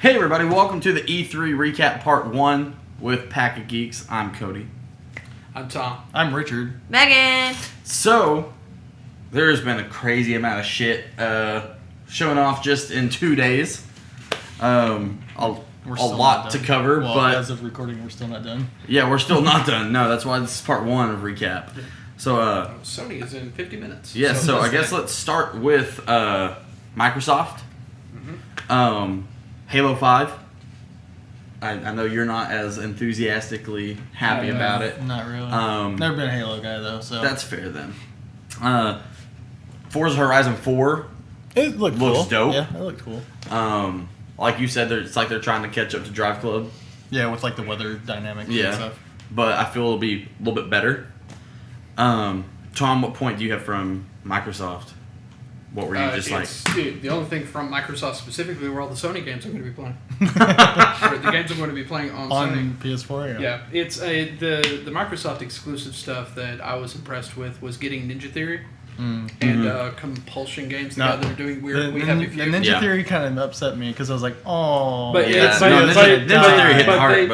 Hey everybody, welcome to the E3 Recap Part 1 with Pack of Geeks. I'm Cody. I'm Tom. I'm Richard. Megan. So, there's been a crazy amount of shit showing off just in 2 days. A lot to cover, well, but as of recording, we're still not done. Yeah, we're still not done. No, that's why this is Part 1 of Recap. So, Sony is in 50 minutes. yeah, so I guess let's start with Microsoft. Halo 5. I know you're not as enthusiastically happy about it. Not really. Never been a Halo guy, though, so... That's fair, then. Forza Horizon 4 It looks cool. dope. Yeah, it looked cool. Like you said, it's like they're trying to catch up to Drive Club. Yeah, with, like, the weather dynamics and stuff. But I feel it'll be a little bit better. Tom, what point do you have from Microsoft? What were you Dude, the only thing from Microsoft specifically were all the Sony games I'm going to be playing. Or the games I'm going to be playing on Sony. On PS4, Yeah, it's the Microsoft exclusive stuff that I was impressed with was getting Ninja Theory and Compulsion games together. They're doing weird. The Ninja Theory kind of upset me because I was like, oh. But Ninja Theory hit hard,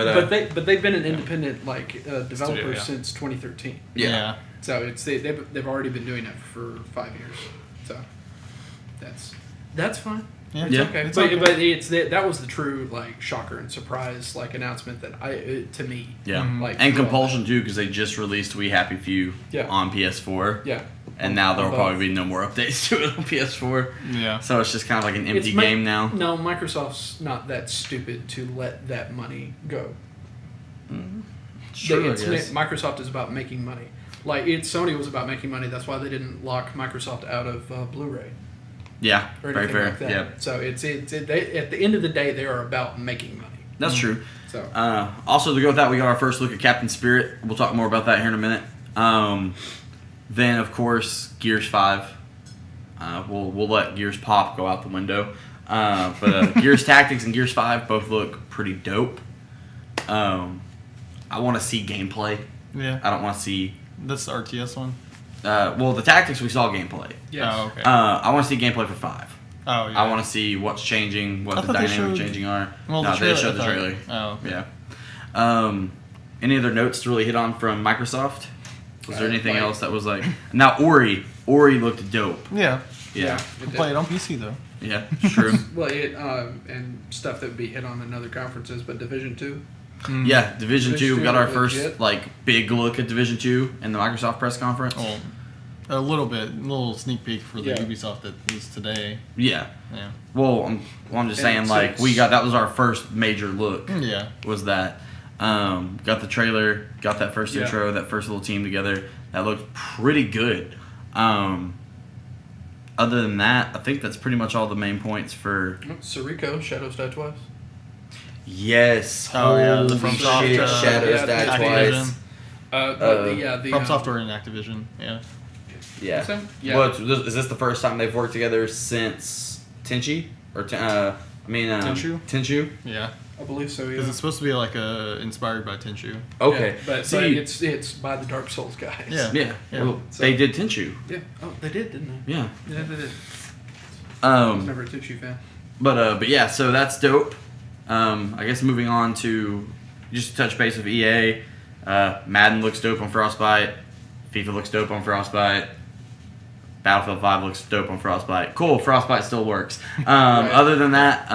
but they've been an independent developer Studio, since 2013. Yeah. So they've already been doing it for 5 years. So that's fine. Yeah. It's okay. It's But okay. that was the true shocker and surprise announcement that to me. Yeah. Mhm. And Compulsion too, because they just released We Happy Few on PS4. Yeah. And now there'll probably be no more updates to it on PS4. Yeah. So it's just kind of like an empty game now. No, Microsoft's not that stupid to let that money go. Sure, I guess. Microsoft is about making money. Sony was about making money. That's why they didn't lock Microsoft out of Blu-ray. Yeah, Or very anything fair. like that. Yeah, So they, at the end of the day, they are about making money. that's true. So Also, to go with that, we got our first look at Captain Spirit. We'll talk more about that here in a minute. Then, of course, Gears 5. We'll let Gears Pop go out the window. But Gears Tactics and Gears 5 both look pretty dope. I want to see gameplay. Yeah. I don't want to see... This RTS one? Well, the Tactics, we saw gameplay. yes. Oh, okay. I want to see gameplay for 5. Oh, yeah. I want to see what's changing, what I the thought they dynamics showed- changing are. Well, No, the they trailer, showed the I thought. trailer. Oh, okay. Yeah. Any other notes to really hit on from Microsoft? Was there anything like- else that was like... Now, Ori looked dope. Yeah. Yeah. I'll play it on PC, though. Yeah, true. Well, and stuff that would be hit on in other conferences, but Division 2. Yeah, Division 2. We got our first legit. big look at Division 2 in the Microsoft press conference. Well, a little sneak peek for the Yeah. Ubisoft that was today. Yeah. Yeah. Well, I'm just saying, that was our first major look. Yeah. Was that. Got the trailer, got that first Yeah. intro, that first little team together. That looked pretty good. Other than that, I think that's pretty much all the main points for... Sirico, Shadows Die Twice. Yes. Oh, yeah, the Holy FromSoft, shit, Shadows yeah, Die Activision. Twice. From Software and Activision, yeah. Yeah. So, yeah. Well, is this the first time they've worked together since Tenchi? Or, Tenchu? Tenchu? Yeah. I believe so, yeah. Because it's supposed to be inspired by Tenchu. Okay. Yeah, but See, it's by the Dark Souls guys. Yeah. yeah. Yeah. Well, So- they did Tenchu. Yeah. Oh, they did, didn't they? Yeah. Yeah, they did. I was Um, never a Tucci fan. but yeah, so that's dope. I guess moving on to just to touch base with EA. Madden looks dope on Frostbite. FIFA looks dope on Frostbite. Battlefield 5 looks dope on Frostbite. Cool, Frostbite still works. Right. Other than that,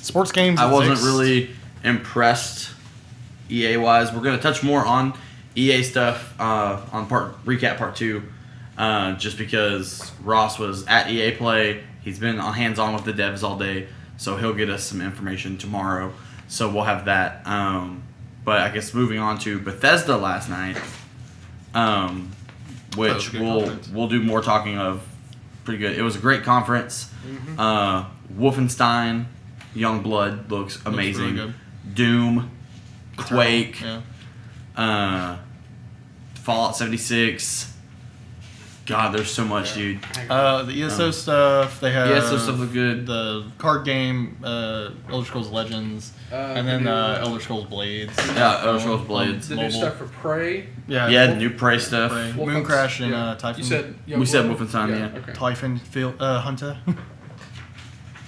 Sports games. I wasn't exist. really impressed EA wise. We're gonna touch more on EA stuff on recap part 2, just because Ross was at EA Play. He's been hands on with the devs all day, so he'll get us some information tomorrow. So we'll have that. But I guess moving on to Bethesda last night, which we'll do more talking of. Pretty good. It was a great conference. Wolfenstein Youngblood looks amazing. really good. Doom, Quake, Yeah. Fallout 76. God, there's so much, dude. The ESO stuff. They have ESO stuff look good. The card game, Elder Scrolls Legends, and then Elder Scrolls Blades. Yeah, Elder Scrolls Blades. The new mobile. stuff for Prey. Yeah, new Prey stuff. Prey. Wolfenstein. Mooncrash and Yeah. Typhon. You said We said Wolfenstein, yeah. Okay. Typhon Hunter.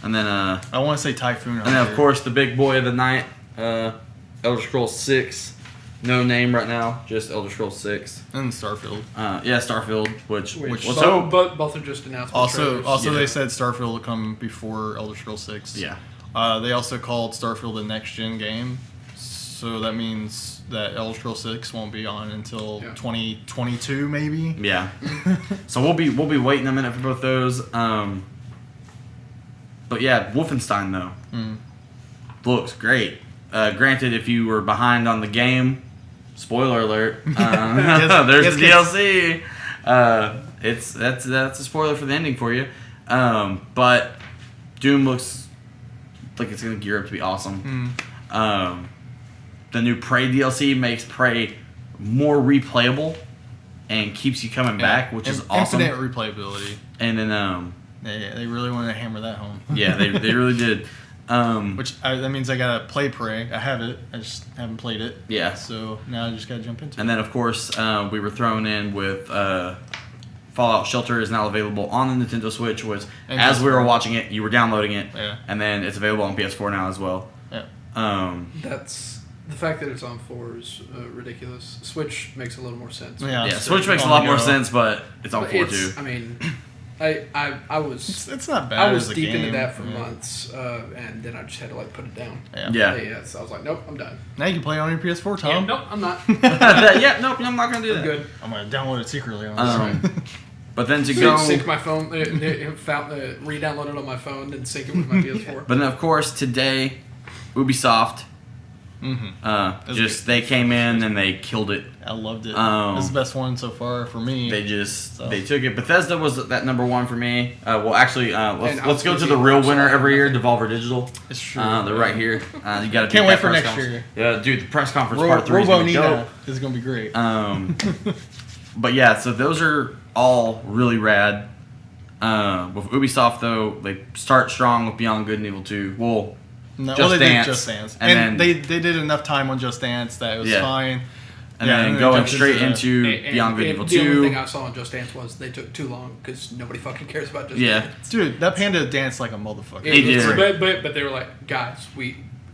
And then I want to say Typhoon. and then of course the big boy of the night, Elder Scrolls 6. No name right now, just Elder Scrolls 6. And Starfield. Yeah, Starfield, which but both are just announced. Also, trailers. they said Starfield will come before Elder Scrolls 6. yeah. They also called Starfield a next-gen game, so that means that Elder Scrolls 6 won't be on until 2022, maybe. Yeah. So we'll be waiting a minute for both those. But yeah, Wolfenstein though looks great. Granted, if you were behind on the game, spoiler alert, there's the DLC. That's a spoiler for the ending for you. But Doom looks like it's gonna gear up to be awesome. The new Prey DLC makes Prey more replayable and keeps you coming back, which is awesome. Infinite replayability. And then They really wanted to hammer that home. yeah, they really did. That means I gotta play Prey. I have it. I just haven't played it. Yeah. So now I just gotta jump into it. And then of course we were thrown in with Fallout Shelter is now available on the Nintendo Switch. Was And as we PS4. were watching it, you were downloading it, Yeah. and then it's available on PS4 now as well. Yeah. That's the fact that it's on 4 is ridiculous. Switch makes a little more sense. Yeah, so Switch makes a on lot the more go. sense, but it's on 4 too. I mean, I was It's not bad. I was as a deep game. into that for Yeah. months, and then I just had to put it down. Yeah. So I was like, nope, I'm done. Now you can play it on your PS4, Yeah, Tom. nope, I'm not. Yeah, nope, I'm not gonna do I'm that. good. I'm gonna download it secretly on this. But then to go, Sync my phone, re-download it on my phone, and sync it with my PS4. but then of course today, Ubisoft, they came in and they killed it. I loved it. Um, This is the best one so far for me. They took it. Bethesda was that number one for me. Well, actually, let's go to the real winner every year, Devolver Digital. It's true. They're right here. You got to Can't wait for next year. Yeah, dude, the press conference part 3 is Robo gonna be Nina dope. is gonna be great. But yeah, so those are all really rad. With Ubisoft though, they start strong with Beyond Good and Evil 2. Well, They Dance, did Just Dance, and and then- they did enough time on Just Dance that it was Yeah. fine. and Yeah, then they going jumped straight into And Beyond Good and Evil the only 2. thing I saw on Just Dance was they took too long because nobody fucking cares about Just Yeah. Dance. Dude, that panda danced like a motherfucker. He did. But they were like, guys,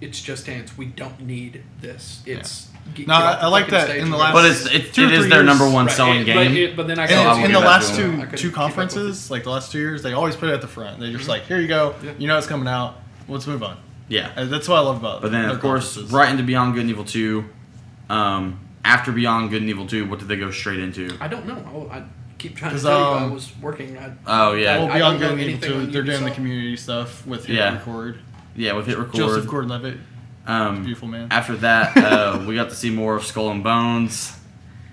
it's Just Dance. We don't need this. It's get No, off the I like fucking that stage in the and last- go. But it 2 or is 3 their years. number one Right, selling game. But then I So I will in give the that last to two them. I couldn't two keep up with conferences, like the last 2 years, they always put it at the front. They're just like, here you go. Yeah. You know it's coming out. Let's move on. Yeah. That's what I love about it. But then, of course, right into Beyond Good and Evil 2. After Beyond Good and Evil 2, what did they go straight into? I don't know. I keep trying to 'Cause, tell you. I was working. Oh, yeah. Well, I Beyond don't Good know and Evil anything 2, on they're doing the Ubisoft. community stuff with Hit Yeah. Record. Yeah, with Hit Record. Joseph Gordon-Levitt, Um, beautiful man. After that, we got to see more of Skull and Bones.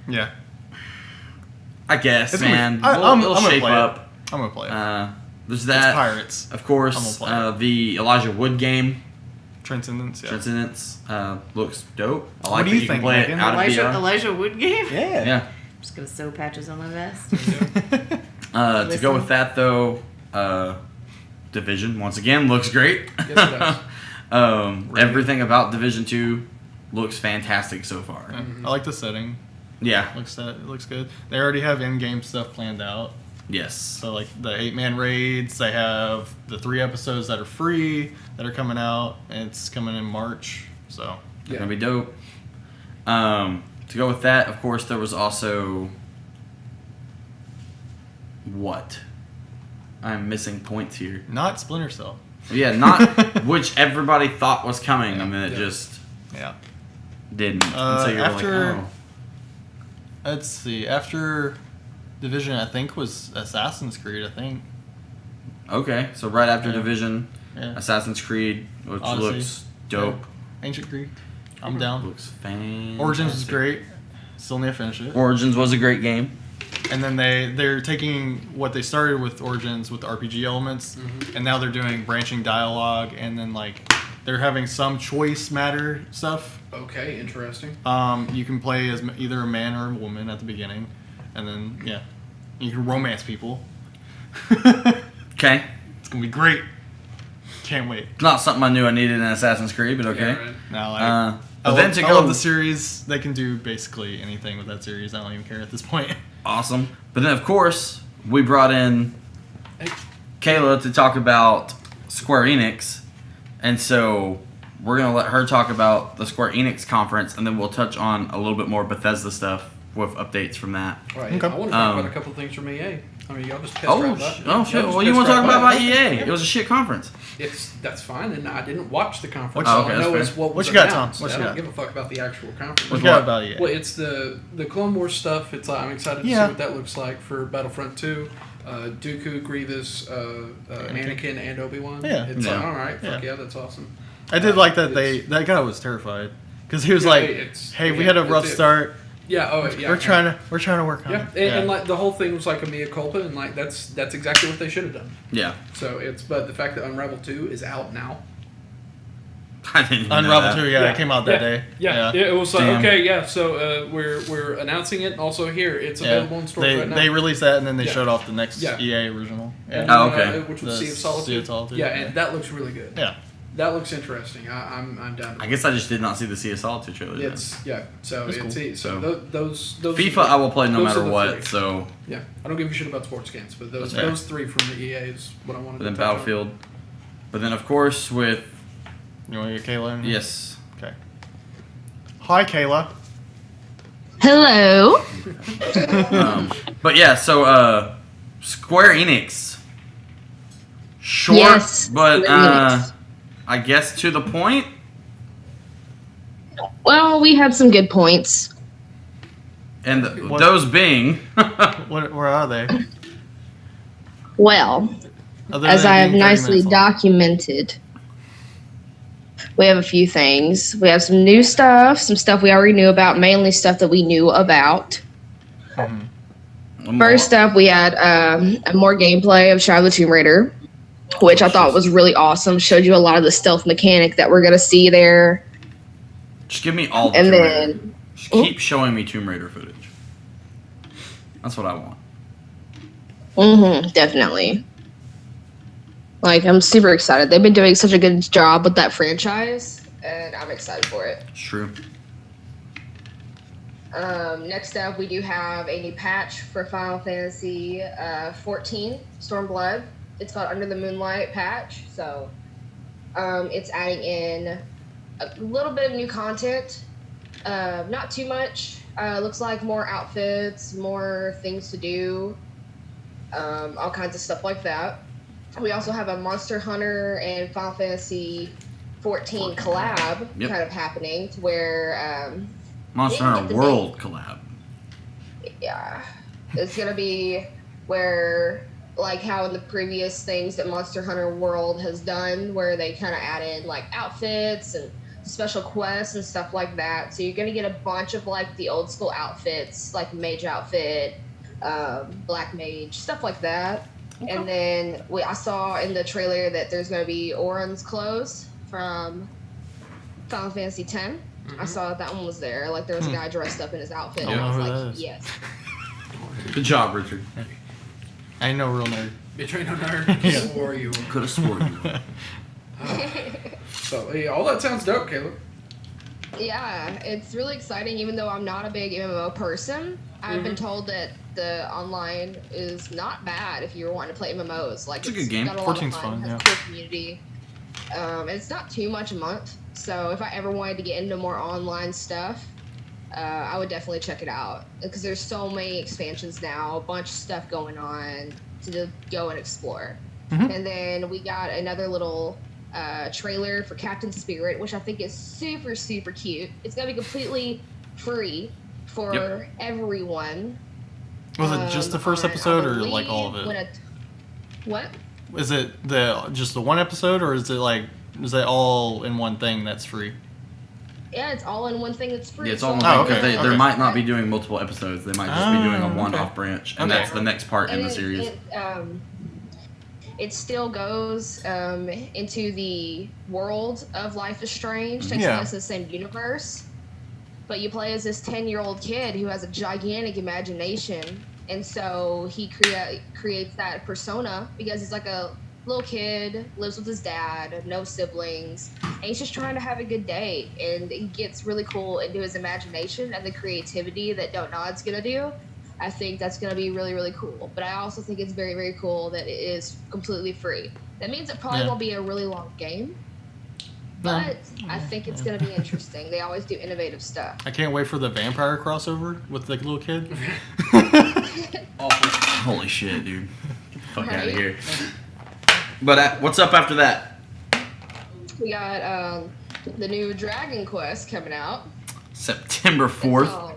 Yeah. I guess, It's gonna be- man. I'm It'll gonna shape play it. up. I'm going to play it. There's It's that. Pirates. Of I'm course, gonna play the Elijah Wood game, Transcendence, yeah. Transcendence, looks dope. I What like do that you you think, can play Megan? it out of VR. Elijah Wood game? Yeah. Yeah. I'm just gonna sew patches on my vest. To go with that, though, Division, once again, looks great. Yes, it does. Everything about Division 2 looks fantastic so far. Yeah. I like the setting. Yeah. It looks good. They already have in-game stuff planned out. Yes. So like the 8-man raids, they have the 3 episodes that are free that are coming out. And it's coming in March. So It's gonna be dope. To go with that, of course, there was also what? I'm missing points here. not Splinter Cell. Yeah, not which everybody thought was coming, and then it just Yeah. didn't. And so you're after- like, Let's see. After Division, I think was Assassin's Creed. I think. oh, okay. So right after Yeah. Division, Yeah. Assassin's Creed, which Odyssey. looks dope. Ancient Creed. I'm down. Looks fantastic. Origins was great. Still need to finish it. Origins was a great game. And then they're taking what they started with Origins with the RPG elements, and now they're doing branching dialogue, and then like they're having some choice matter stuff. Okay, interesting. You can play as either a man or a woman at the beginning, and then you can romance people. Okay. It's gonna be great. Can't wait. It's not something I knew I needed in Assassin's Creed, but okay. Yeah, right. Now But then to I go love the series. They can do basically anything with that series. I don't even care at this point. awesome. But then, of course, we brought in Hey. Kayla to talk about Square Enix, and so we're gonna let her talk about the Square Enix conference, and then we'll touch on a little bit more Bethesda stuff with updates from that. Right. Okay. I want to talk about a couple things from EA. I mean, y'all just pissed Oh, right about shit! y'all Well, just you pissed want to right talk about it. EA? It was a shit conference. That's fine, and I didn't watch the conference. Oh, All okay, I know that's is fair. what was What you got, announced. Tom? What I you don't got? give a fuck about the actual conference. What you got about it? Well, it's the Clone Wars stuff. It's I'm excited to see Yeah. what that looks like for Battlefront 2. Dooku, Grievous, Anakin, and Obi-Wan. Yeah. It's Yeah. like, all right, fuck Yeah. yeah, that's awesome. I did like that it's- that guy was terrified because he was Yeah, like, it's- "Hey, we yeah, had a that's rough it. start. Yeah, yeah. We're trying to work on Yeah, it." and like the whole thing was like a mea culpa, and like that's exactly what they should have done. Yeah, So but the fact that Unravel 2 is out now. I didn't even know Unravel that. 2, yeah, it came out that day. Yeah, it was like Damn. okay, yeah. So we're announcing it. Also here, it's available in stores right now. They released that and then they Yeah. showed off the next Yeah. EA original. And, Yeah. Oh, okay. Which was The Sea of Solitude. Sea of Solitude, Yeah, yeah. and that looks really good. Yeah. That looks interesting. I'm down. To I guess I just did not see the Sea of Solitude trailer. then. it's yeah. So That's it's cool. so those FIFA I will play no those matter are the what. three. So, Yeah, I don't give a shit about sports games, but those That's fair. those three from the EA is what I wanted. but then to touch on. Battlefield. But then of course with You want to get Kayla in? yes. Okay. Hi, Kayla. Hello. But yeah, so Square Enix. Short, Yes, but Square Enix. I guess to the point. Well, we had some good points. And What- those being, Where are they? Well, Other as than I have being 30 nicely minutes long. documented, we have a few things. We have some new stuff, some stuff we already knew about, mainly stuff that we knew about. First up, we had more gameplay of Shadow of the Tomb Raider, which I thought was really awesome. Showed you a lot of the stealth mechanic that we're going to see there. just give me all the And Tomb Raider. then, Just keep showing me Tomb Raider footage. That's what I want. definitely. Like, I'm super excited. They've been doing such a good job with that franchise, and I'm excited for it. It's true. Next up, we do have a new patch for Final Fantasy 14, Stormblood. It's called Under the Moonlight patch, so it's adding in a little bit of new content. Not too much. Looks like more outfits, more things to do, all kinds of stuff like that. We also have a Monster Hunter and Final Fantasy 14 collab Yep. kind of happening, to where Monster Didn't Hunter get the World collab. yeah, it's gonna be where, like how in the previous things that Monster Hunter World has done, where they kind of add in like outfits and special quests and stuff like that. So you're gonna get a bunch of like the old school outfits, like mage outfit, black mage, stuff like that. And then I saw in the trailer that there's gonna be Auron's clothes from Final Fantasy X. I saw that one was there. Like there was a guy dressed up in his outfit. I And don't I know was who that like, is. yes. Good job, Richard. I ain't no real nerd. Between a nerd or you. Could have sworn you. So yeah, all that sounds dope, Caleb. Yeah, it's really exciting. Even though I'm not a big MMO person, I've been told that the online is not bad if you're wanting to play MMOs. Like It's a good game. got a lot of 14's fun, fun, has yeah. a cool community. And it's not too much a month. So if I ever wanted to get into more online stuff, I would definitely check it out because there's so many expansions now, a bunch of stuff going on to go and explore. And then we got another little trailer for Captain Spirit, which I think is super, super cute. It's gonna be completely free for everyone. Was it just the first episode or like all of when it? What? Is it just the one episode or is it all in one thing that's free? Yeah, it's all in one thing that's free. Yeah, it's all one so- thing, Oh, okay. 'cause they Okay. might not be doing multiple episodes. They might just be doing a Oh, one-off okay. branch, and Okay. that's the next part in And the series. It still goes into the world of Life is Strange, takes Yeah. place in the same universe. But you play as this 10-year-old kid who has a gigantic imagination. And so he creates that persona because he's like a little kid, lives with his dad, no siblings, and he's just trying to have a good day. And he gets really cool into his imagination and the creativity that Don't Nod's gonna do. I think that's going to be really, really cool. But I also think it's very, very cool that it is completely free. That means it probably Yeah. won't be a really long game, but I think it's going to be interesting. They always do innovative stuff. I can't wait for the vampire crossover with the little kid. Awful. Holy shit, dude. Get the fuck out of Right? here. But what's up after that? We got the new Dragon Quest coming out. September 4th. Oh,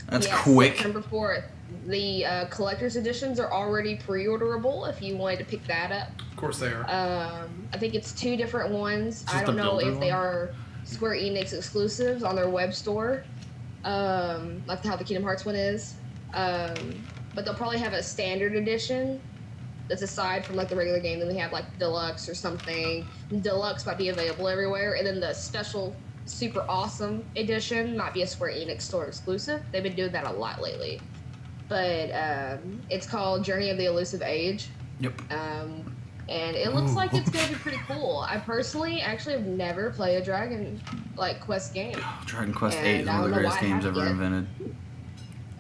That's yes, quick. September 4th. The collector's editions are already pre-orderable if you wanted to pick that up. Of course they are. I think it's 2 different ones. Just I don't the know builder if they one? are Square Enix exclusives on their web store, like how the Kingdom Hearts one is. But they'll probably have a standard edition that's aside from like the regular game. Then they have like deluxe or something. Deluxe might be available everywhere, and then the special super awesome edition might be a Square Enix store exclusive. They've been doing that a lot lately. But it's called Journey of the Elusive Age. Yep. And it looks like it's gonna be pretty cool. I personally actually have never played a Dragon Quest game. Dragon Quest And 8 is I one of the don't know greatest why I games haven't ever yet. invented.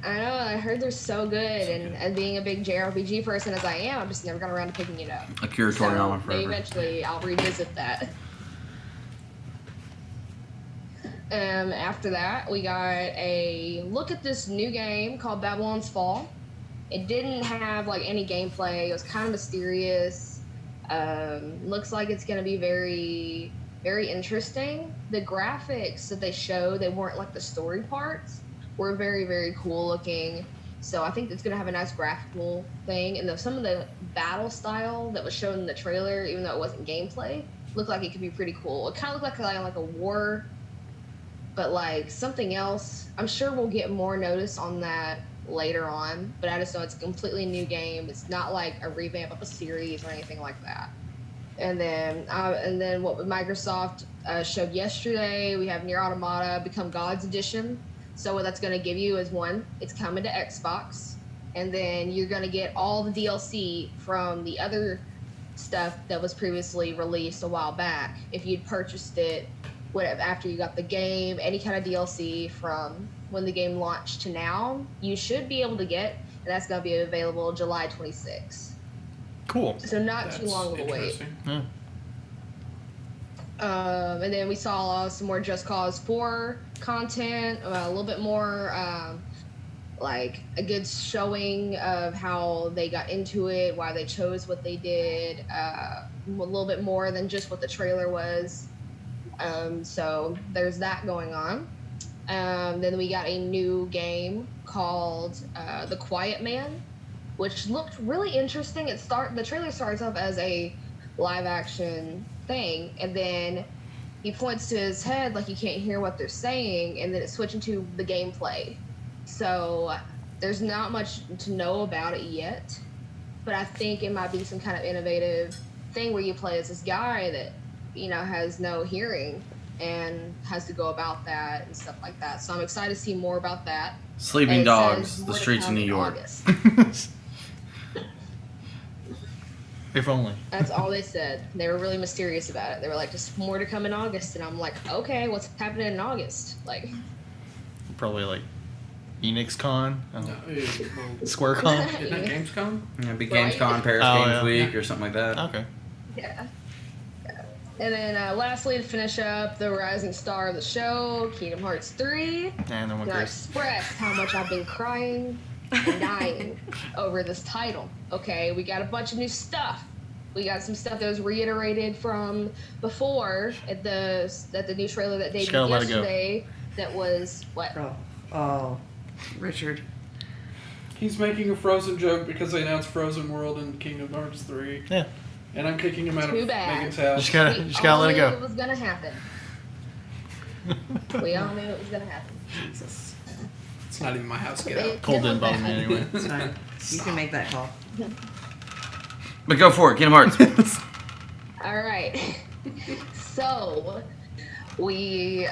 I know, I heard they're so good, and being a big JRPG person as I am, I've just never got around to picking it up. Akira So Toriyama maybe forever. eventually I'll revisit that. After that, we got a look at this new game called Babylon's Fall. It didn't have like any gameplay. It was kind of mysterious. Looks like it's going to be very, very interesting. The graphics that they showed, they weren't like the story parts, were very, very cool looking. So I think it's going to have a nice graphical thing. And some of the battle style that was shown in the trailer, even though it wasn't gameplay, looked like it could be pretty cool. It kind of looked like a war, but like something else. I'm sure we'll get more notice on that later on, but I just know it's a completely new game. It's not like a revamp of a series or anything like that. And then what Microsoft showed yesterday, we have Nier Automata Become Gods Edition. So what that's going to give you is one, it's coming to Xbox, and then you're going to get all the DLC from the other stuff that was previously released a while back. If you'd purchased it after you got the game, any kind of DLC from when the game launched to now, you should be able to get, and that's going to be available July 26th. Cool. So not That's too long of a wait. interesting. Yeah. And then we saw some more Just Cause 4 content, a little bit more like a good showing of how they got into it, why they chose what they did, a little bit more than just what the trailer was. So there's that going on. Then we got a new game called The Quiet Man, which looked really interesting. The trailer starts off as a live action thing, and then he points to his head like you can't hear what they're saying, and then it's switching to the gameplay. So there's not much to know about it yet, but I think it might be some kind of innovative thing where you play as this guy that, has no hearing and has to go about that and stuff like that. So I'm excited to see more about that. Sleeping And it Dogs, says The more to Streets of come New in York. August. If only. That's all they said. They were really mysterious about it. They were like, just more to come in August. And I'm like, okay, what's happening in August? Like, Probably like Enix Con, No, well, Square Con. isn't that Gamescom? Yeah, big Right. Gamescom, Paris Oh, Games yeah. Week, or something like that. Okay. yeah. And then lastly, to finish up, the rising star of the show, Kingdom Hearts 3. And no one Can I cares. express how much I've been crying and dying over this title? Okay, we got a bunch of new stuff. We got some stuff that was reiterated from before at the new trailer that Just gotta debuted let it go. yesterday. That was what? Oh, Richard. He's making a Frozen joke because they announced Frozen World in Kingdom Hearts 3. Yeah. And I'm kicking him out Too of bad. Megan's house. Just gotta, We just gotta all let it knew go. It was gonna happen. We all knew it was gonna happen. Jesus. It's not even my house. Get out. Cold didn't bother me anyway. It's fine. You can make that call. But go for it, Kingdom Hearts. All right. So we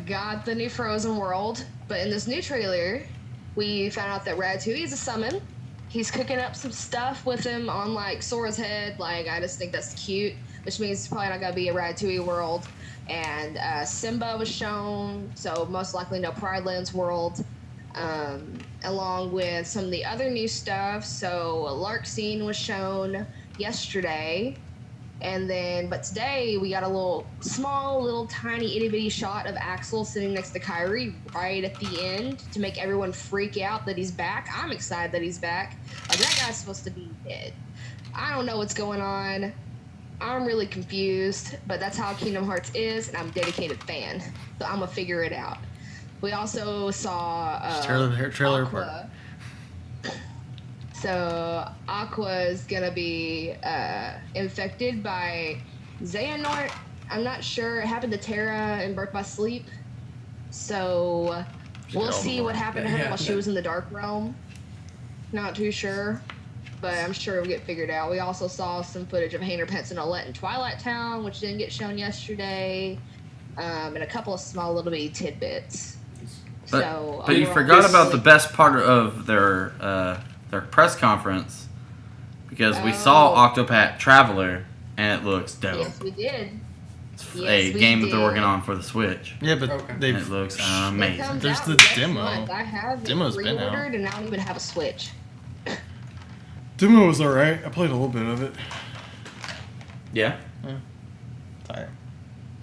got the new Frozen World, but in this new trailer, we found out that Ratatouille is a summon. He's cooking up some stuff with him on like Sora's head. Like, I just think that's cute, which means it's probably not gonna be a Ratatouille world. And Simba was shown, so most likely no Pride Lands world. Along with some of the other new stuff. So a Lark scene was shown, yesterday. And then, but today we got a little tiny itty bitty shot of Axel sitting next to Kyrie right at the end to make everyone freak out that he's back. I'm excited that he's back. Like, that guy's supposed to be dead. I don't know what's going on. I'm really confused, but that's how Kingdom Hearts is, and I'm a dedicated fan. So I'm gonna figure it out. We also saw trailer Aqua. part. So Aqua is gonna be infected by Xehanort. I'm not sure. It happened to Terra in Birth by Sleep. So we'll see what happened to her while she was in the Dark Realm. Not too sure, but I'm sure it'll get figured out. We also saw some footage of Hayner, Pence, and Olette in Twilight Town, which didn't get shown yesterday, and a couple of small little bitty tidbits. But you forgot about the best part of their press conference, because we saw Octopath Traveler and it looks dope. Yes, we did. It's a game that they're working on for the Switch. Yeah, but It looks amazing. There's the demo. I have Demo's been out. pre-ordered and I don't even have a Switch. Demo was alright. I played a little bit of it. Yeah. Tired.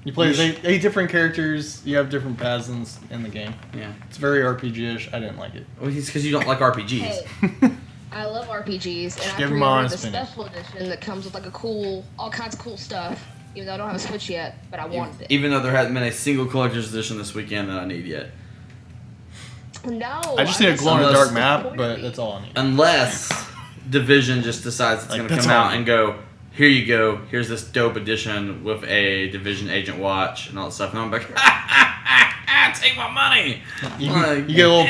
You play as 8 different characters. You have different paths in the game. Yeah. It's very RPG-ish. I didn't like it. Well, it's because you don't like RPGs. Hey, I love RPGs, and I Give 'em pre-ordered honest the opinion. special edition that comes with like all kinds of cool stuff. Even though I don't have a Switch yet, but I wanted it. Even though there hasn't been a single collector's edition this weekend that I need yet. No. I just need a guess glow-in-the-dark that's map, the point but of it. that's all I need. Unless Division just decides it's Like, going to that's come all. out and go, here you go, here's this dope edition with a Division agent watch and all that stuff. And I'm like, take my money. You get a little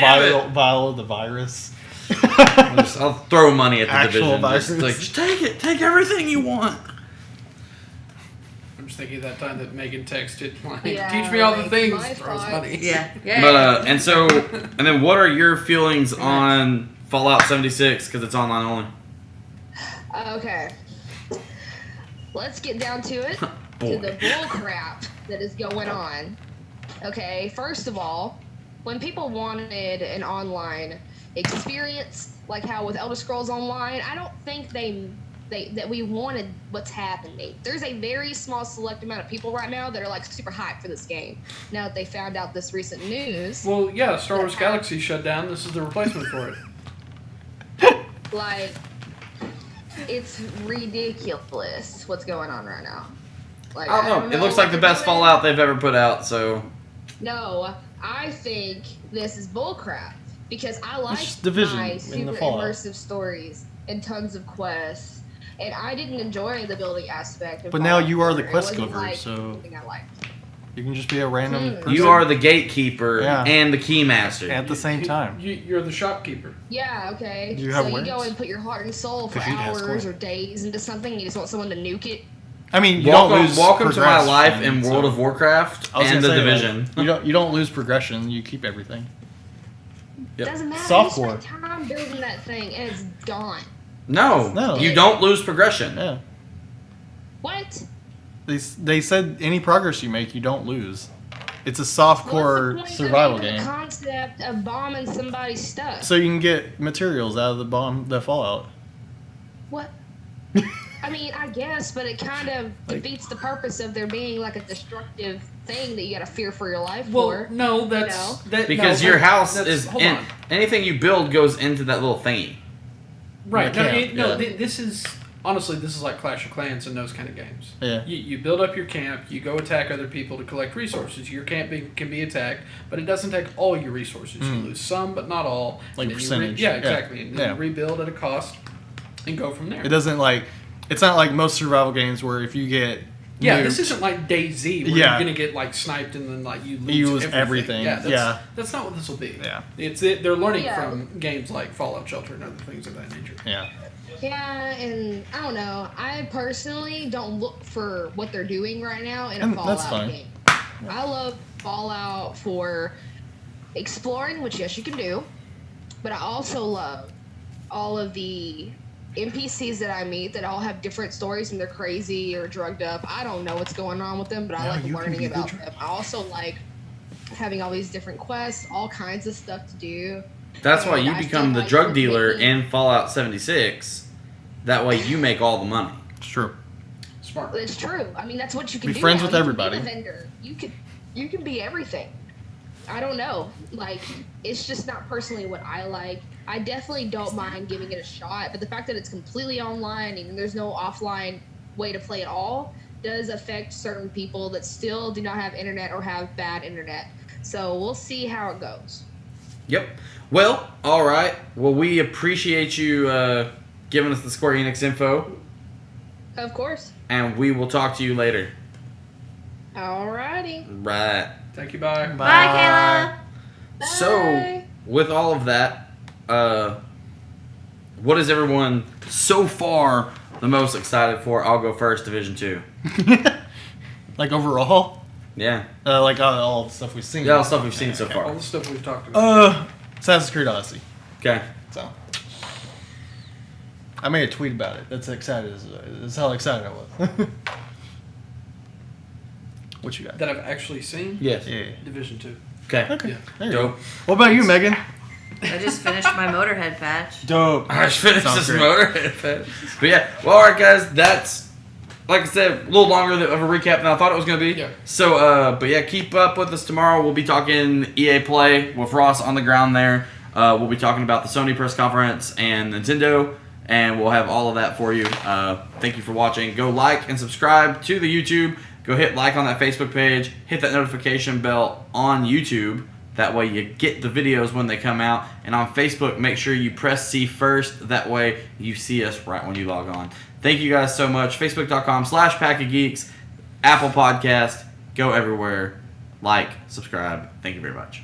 vial of the virus. I'll throw money at the Actual Division. virus. Just take it. Take everything you want. I'm just thinking of that time that Megan texted, like, Yeah, teach me all the like, things. my Throws thoughts. money. Yeah. But and then what are your feelings on Fallout 76? Because it's online only. Okay. Let's get down to it. Boy. To the bull crap that is going on. Okay, first of all, when people wanted an online experience, like how with Elder Scrolls Online, I don't think that we wanted what's happening. There's a very small select amount of people right now that are like super hyped for this game. Now that they found out this recent news. Well, yeah, Star Wars Galaxy shut down. This is the replacement for it. Like, it's ridiculous what's going on right now. Like, I don't know. It looks like the best Fallout they've ever put out, so. No, I think this is bullcrap because I like just Division my in the super Fallout. immersive stories and tons of quests, and I didn't enjoy the building aspect of But now Fallout you are the 4. It quest wasn't giver, like so- something I liked. You can just be a random person. You are the gatekeeper Yeah. and the keymaster. At the same time. You're the shopkeeper. Yeah, okay. Do you have so you wares? go and put your heart and soul for 'Cause you'd have hours score. or days into something, and you just want someone to nuke it. I mean, you don't lose Welcome to my life progression, in so- World of Warcraft I was and gonna the say, Division. like, you don't lose progression. You keep everything. Yep. Doesn't matter. Softcore. You spent time building that thing, and it's gone. No. You don't lose progression. Yeah. What? They said any progress you make, you don't lose. It's a What's softcore the point survival of even game. The concept of bombing somebody's stuff. So you can get materials out of the Fallout. What? I mean, I guess, but it kind of defeats the purpose of there being like a destructive thing that you gotta fear for your life Well, for. no, that's know? that, Because no, your that- house that's- is hold in, on. anything you build goes into that little thingy. Right. Yeah, No, camp, no, yeah. this is honestly this is like Clash of Clans and those kind of games. Yeah. You build up your camp, you go attack other people to collect resources. Your camp can be attacked, but it doesn't take all your resources. You lose some, but not all. Like And then you percentage. yeah, Yeah. exactly. And then Yeah. you rebuild at a cost and go from there. It doesn't like. It's not like most survival games where if you get Yeah, nuked, this isn't like DayZ where Yeah. you're gonna get like sniped and then like you lose lose everything. Yeah, that's, Yeah. that's not what this will be. Yeah. They're learning Yeah. from games like Fallout Shelter and other things of that nature. Yeah. Yeah, and I don't know. I personally don't look for what they're doing right now in a And Fallout that's fine. game. I love Fallout for exploring, which yes you can do, but I also love all of the NPCs that I meet that all have different stories and they're crazy or drugged up. I don't know what's going on with them, but I Now like you can learning be the about drug- them. I also like having all these different quests, all kinds of stuff to do. That's why And you I become feel the like drug with dealer me- in Fallout 76 That way you make all the money. It's true. Smart. It's true. I mean, that's what you can Be do. friends now. with You everybody. Can be a vendor. You can be everything. I don't know. Like, it's just not personally what I like. I definitely don't mind giving it a shot, but the fact that it's completely online and there's no offline way to play at all does affect certain people that still do not have internet or have bad internet. So we'll see how it goes. Yep. Well, all right. Well, we appreciate you giving us the Square Enix info, Of course. and we will talk to you later. Alrighty. Right. Thank you. Bye. Bye, Kayla. Bye. So, with all of that, what is everyone so far the most excited for? I'll go first, Division 2. Like overall, Yeah. like all the stuff we've seen. Yeah, all the stuff we've seen so All far. the stuff we've talked about. Assassin's Creed Odyssey. Okay. So I made a tweet about it. That's how excited I was. What you got? That I've actually seen. Yes. Yeah. Division 2. Okay. Okay. Yeah. There you Dope. go. What about you, Megan? I just finished my Motorhead patch. Dope. I just finished Sounds this great. Motorhead. But yeah, well, alright guys, that's, like I said, a little longer of a recap than I thought it was going to be. Yeah. So, but yeah, keep up with us tomorrow. We'll be talking EA Play with Ross on the ground there. We'll be talking about the Sony press conference and Nintendo, and we'll have all of that for you. Thank you for watching. Go like and subscribe to the YouTube. Go hit like on that Facebook page. Hit that notification bell on YouTube. That way you get the videos when they come out. And on Facebook, make sure you press see first. That way you see us right when you log on. Thank you guys so much. Facebook.com/PackOfGeeks. Apple Podcast. Go everywhere. Like, subscribe. Thank you very much.